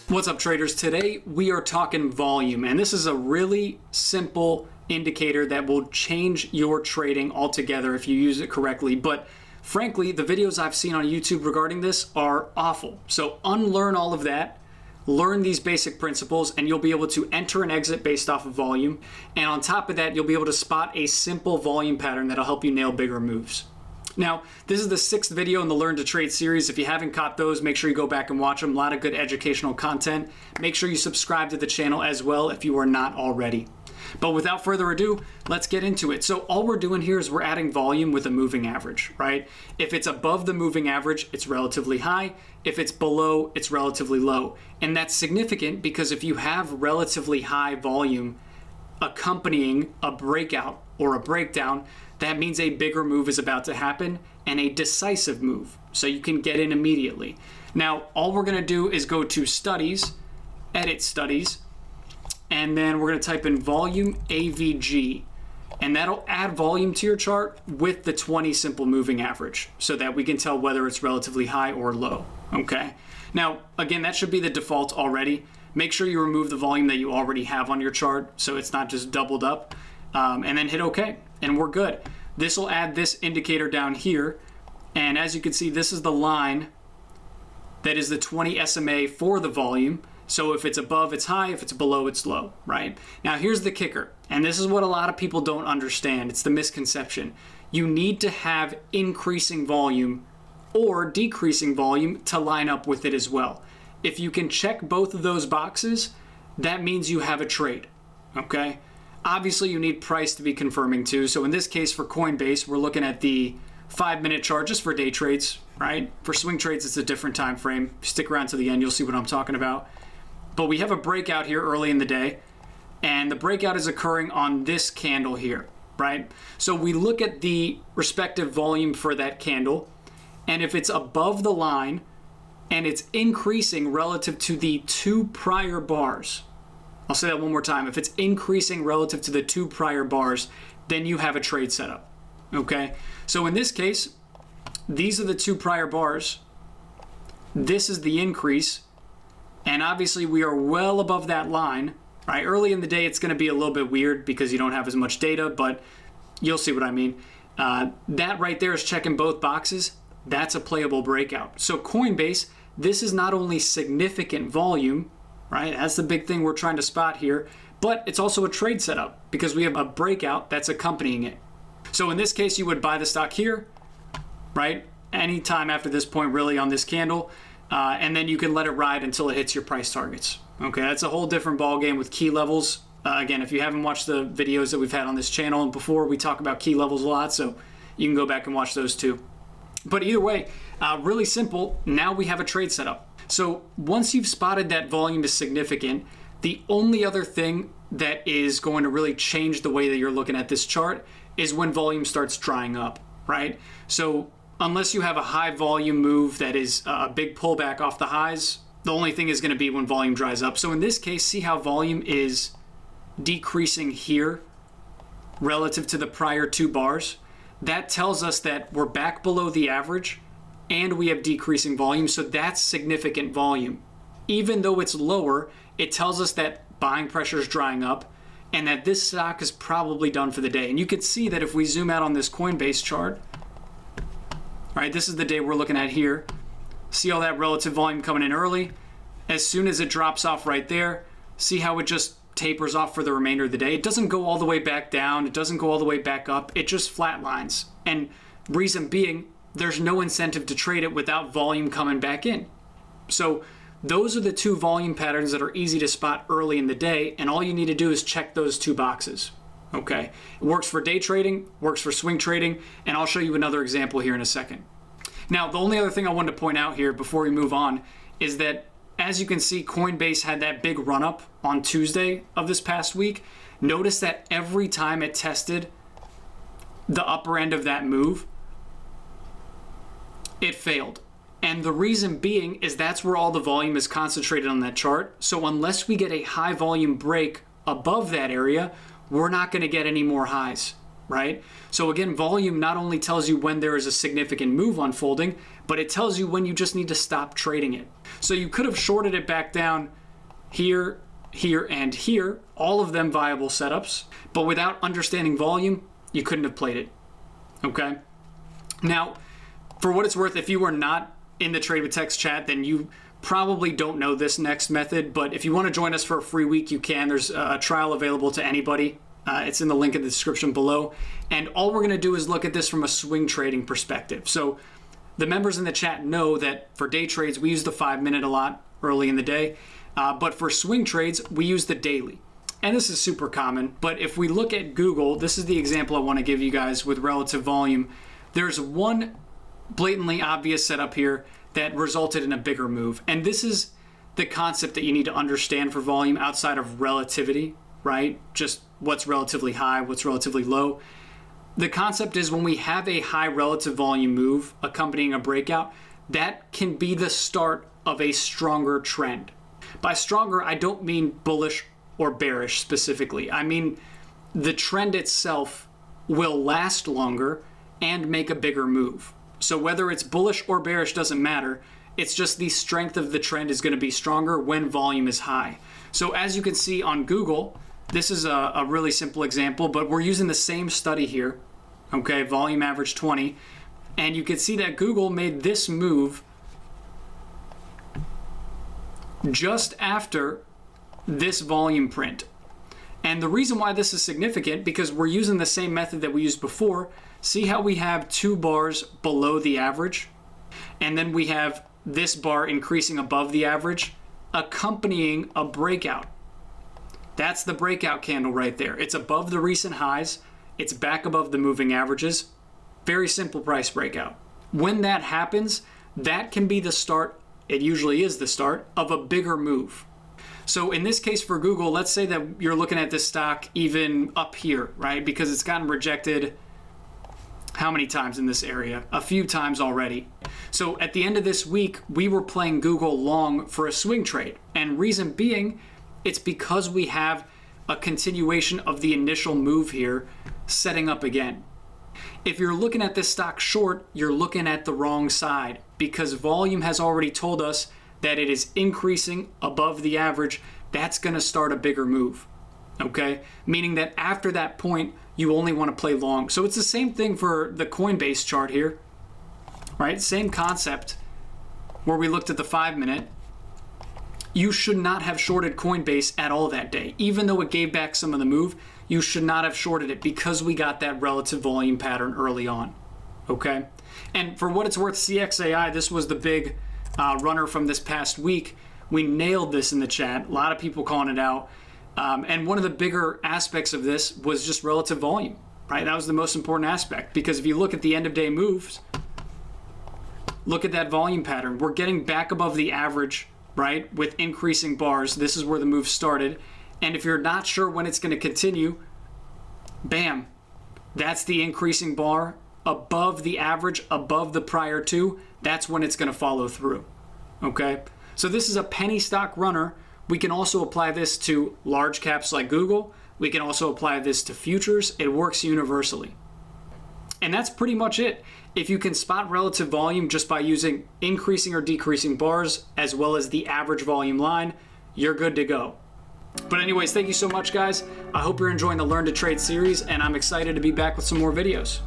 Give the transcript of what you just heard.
What's up, traders? Today we are talking volume, and this is a really simple indicator that will change your trading altogether if you use it correctly. But frankly, the videos I've seen on YouTube regarding this are awful. So unlearn all of that, learn these basic principles, and you'll be able to enter and exit based off of volume. And on top of that, you'll be able to spot a simple volume pattern that'll help you nail bigger moves. Now, this is the 6th video in the Learn to Trade series. If you haven't caught those, make sure you go back and watch them. A lot of good educational content. Make sure you subscribe to the channel as well if you are not already. But without further ado, let's get into it. So all we're doing here is we're adding volume with a moving average, right? If it's above the moving average, it's relatively high. If it's below, it's relatively low. And that's significant because if you have relatively high volume accompanying a breakout or a breakdown, that means a bigger move is about to happen and a decisive move. So you can get in immediately. Now, all we're gonna do is go to studies, edit studies, and then we're gonna type in volume AVG. And that'll add volume to your chart with the 20 simple moving average so that we can tell whether it's relatively high or low, okay? Now, again, that should be the default already. Make sure you remove the volume that you already have on your chart so it's not just doubled up, and then hit OK, and we're good. This will add this indicator down here, and as you can see, this is the line that is the 20 SMA for the volume. So if it's above, it's high. If it's below, it's low, right? Now here's the kicker, and this is what a lot of people don't understand. It's the misconception. You need to have increasing volume or decreasing volume to line up with it as well. If you can check both of those boxes, that means you have a trade, okay? Obviously, you need price to be confirming too. So in this case, for Coinbase, we're looking at the 5-minute chart just for day trades, right? For swing trades, it's a different time frame. Stick around to the end, you'll see what I'm talking about. But we have a breakout here early in the day, and the breakout is occurring on this candle here, right? So we look at the respective volume for that candle, and if it's above the line and it's increasing relative to the 2 prior bars, I'll say that one more time. If it's increasing relative to the 2 prior bars, then you have a trade setup, okay? So in this case, these are the 2 prior bars. This is the increase, and obviously we are well above that line, right? Early in the day, it's gonna be a little bit weird because you don't have as much data, but you'll see what I mean. That right there is checking both boxes. That's a playable breakout. So Coinbase, this is not only significant volume, right? That's the big thing we're trying to spot here, but it's also a trade setup because we have a breakout that's accompanying it. So in this case, you would buy the stock here, right? Anytime after this point really on this candle, and then you can let it ride until it hits your price targets. Okay, that's a whole different ball game with key levels. Again, if you haven't watched the videos that we've had on this channel and before, we talk about key levels a lot, so you can go back and watch those too. But either way, really simple. Now we have a trade setup. So once you've spotted that volume is significant, the only other thing that is going to really change the way that you're looking at this chart is when volume starts drying up, right? So unless you have a high volume move that is a big pullback off the highs, the only thing is going to be when volume dries up. So in this case, see how volume is decreasing here relative to the prior 2 bars? That tells us that we're back below the average and we have decreasing volume, so that's significant volume. Even though it's lower, it tells us that buying pressure is drying up and that this stock is probably done for the day. And you can see that if we zoom out on this Coinbase chart, right, this is the day we're looking at here. See all that relative volume coming in early? As soon as it drops off right there, see how it just tapers off for the remainder of the day? It doesn't go all the way back down. It doesn't go all the way back up. It just flatlines. And reason being, there's no incentive to trade it without volume coming back in. So those are the 2 volume patterns that are easy to spot early in the day, and all you need to do is check those 2 boxes, okay? It works for day trading, works for swing trading, and I'll show you another example here in a second. Now, the only other thing I wanted to point out here before we move on is that, as you can see, Coinbase had that big run up on Tuesday of this past week. Notice that every time it tested the upper end of that move, it failed. And the reason being is that's where all the volume is concentrated on that chart. So unless we get a high volume break above that area, we're not going to get any more highs. right? So again, volume not only tells you when there is a significant move unfolding, but it tells you when you just need to stop trading it. So you could have shorted it back down here, here, and here, all of them viable setups, but without understanding volume, you couldn't have played it, okay? Now, for what it's worth, if you are not in the Trade with Text chat, then you probably don't know this next method, but if you want to join us for a free week, you can. There's a trial available to anybody. It's in the link in the description below. And all we're going to do is look at this from a swing trading perspective. So the members in the chat know that for day trades, we use the 5-minute a lot early in the day. But for swing trades, we use the daily. And this is super common. But if we look at Google, this is the example I want to give you guys with relative volume. There's one blatantly obvious setup here that resulted in a bigger move. And this is the concept that you need to understand for volume outside of relativity, right? Just what's relatively high, what's relatively low. The concept is when we have a high relative volume move accompanying a breakout, that can be the start of a stronger trend. By stronger, I don't mean bullish or bearish specifically. I mean the trend itself will last longer and make a bigger move. So whether it's bullish or bearish doesn't matter. It's just the strength of the trend is going to be stronger when volume is high. So as you can see on Google, this is a really simple example, but we're using the same study here. Okay, volume average 20. And you can see that Google made this move just after this volume print. And the reason why this is significant, because we're using the same method that we used before. See how we have 2 bars below the average? And then we have this bar increasing above the average, accompanying a breakout. That's the breakout candle right there. It's above the recent highs. It's back above the moving averages. Very simple price breakout. When that happens, that can be the start, it usually is the start, of a bigger move. So in this case for Google, let's say that you're looking at this stock even up here, right? Because it's gotten rejected how many times in this area? A few times already. So at the end of this week, we were playing Google long for a swing trade. And reason being, it's because we have a continuation of the initial move here setting up again. If you're looking at this stock short, you're looking at the wrong side because volume has already told us that it is increasing above the average. That's going to start a bigger move. Okay? Meaning that after that point, you only want to play long. So it's the same thing for the Coinbase chart here, right? Same concept where we looked at the 5-minute. You should not have shorted Coinbase at all that day. Even though it gave back some of the move, you should not have shorted it because we got that relative volume pattern early on, okay? And for what it's worth, CXAI, this was the big runner from this past week. We nailed this in the chat. A lot of people calling it out. And one of the bigger aspects of this was just relative volume, right? That was the most important aspect because if you look at the end of day moves, look at that volume pattern. We're getting back above the average, right? With increasing bars. This is where the move started. And if you're not sure when it's going to continue, bam, that's the increasing bar above the average, above the prior two. That's when it's going to follow through, okay? So this is a penny stock runner. We can also apply this to large caps like Google. We can also apply this to futures. It works universally. And that's pretty much it. If you can spot relative volume just by using increasing or decreasing bars as well as the average volume line, you're good to go. But anyways, thank you so much, guys. I hope you're enjoying the Learn to Trade series, and I'm excited to be back with some more videos.